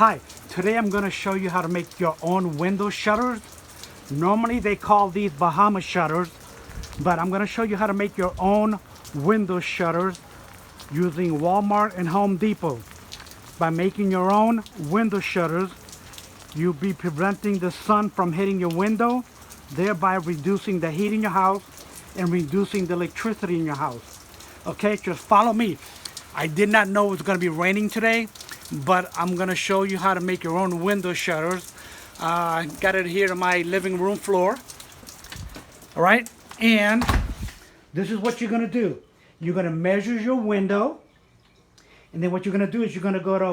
Hi, today I'm going to show you how to make your own window shutters. Normally they call these Bahama shutters, but I'm going to show you how to make your own window shutters using Walmart and Home Depot. By making your own window shutters, you'll be preventing the sun from hitting your window, thereby reducing the heat in your house and reducing the electricity in your house. Okay, just follow me. I did not know it was going to be raining today, but I'm going to show you how to make your own window shutters. I got it here on my living room floor. All right, and this is what you're going to do. You're going to measure your window, and then what you're going to do is you're going to go to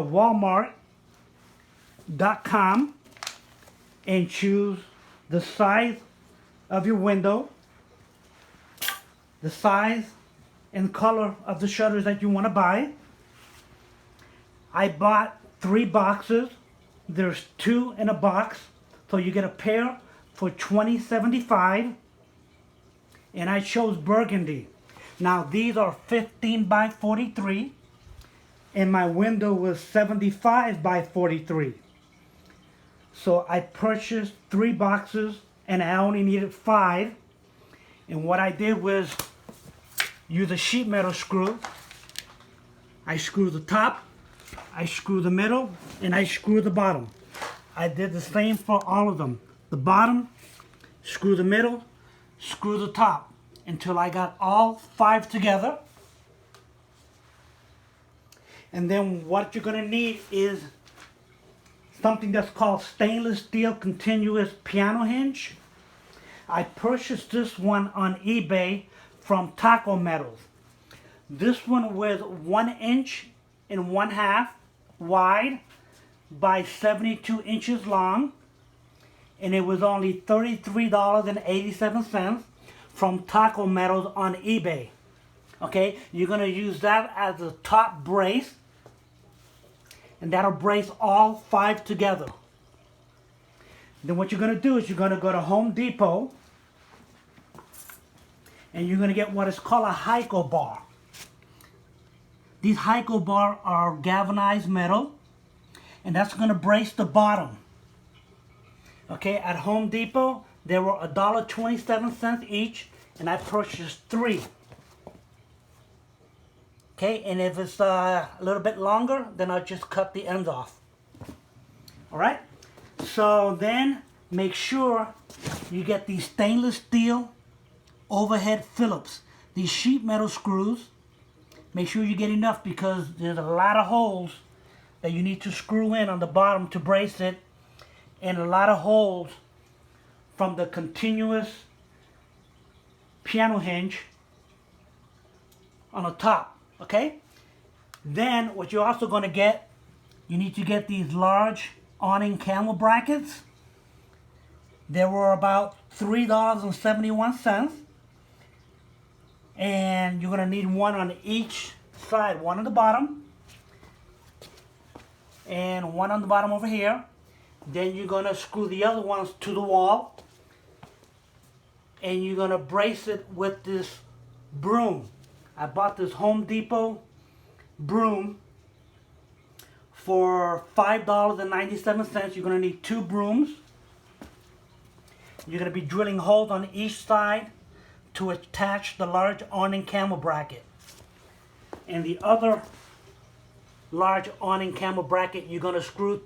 Walmart.com and choose the size of your window, the size and color of the shutters that you want to buy. I bought 3 boxes. There's 2 in a box, so you get a pair for $20.75, and I chose burgundy. Now these are 15 by 43, and my window was 75 by 43. So I purchased 3 boxes, and I only needed 5. And what I did was use a sheet metal screw. I screw the top, I screw the middle, and I screw the bottom. I did the same for all of them. The bottom, screw the middle, screw the top, until I got all 5 together. And then what you're going to need is something that's called stainless steel continuous piano hinge. I purchased this one on eBay from Taco Metals. This one was 1 inch and 1/2 wide by 72 inches long, and it was only $33.87 from Taco Metals on eBay. Okay, you're going to use that as a top brace, and that'll brace all 5 together. Then what you're going to do is you're going to go to Home Depot, and you're going to get what is called a Hyco bar. These Hyco bar are galvanized metal, and that's going to brace the bottom. Okay, at Home Depot, they were $1.27 each, and I purchased 3. Okay, and if it's a little bit longer, then I'll just cut the ends off. All right, so then make sure you get these stainless steel overhead Phillips. These sheet metal screws, make sure you get enough because there's a lot of holes that you need to screw in on the bottom to brace it, and a lot of holes from the continuous piano hinge on the top. Okay, then what you're also going to get, you need to get these large awning camel brackets. They were about $3.71, and you're going to need one on each side, one on the bottom and one on the bottom over here. Then you're going to screw the other ones to the wall, and you're going to brace it with this broom. I bought this Home Depot broom for $5.97. You're going to need 2 brooms. You're going to be drilling holes on each side to attach the large awning camel bracket. And the other large awning camel bracket you're going to screw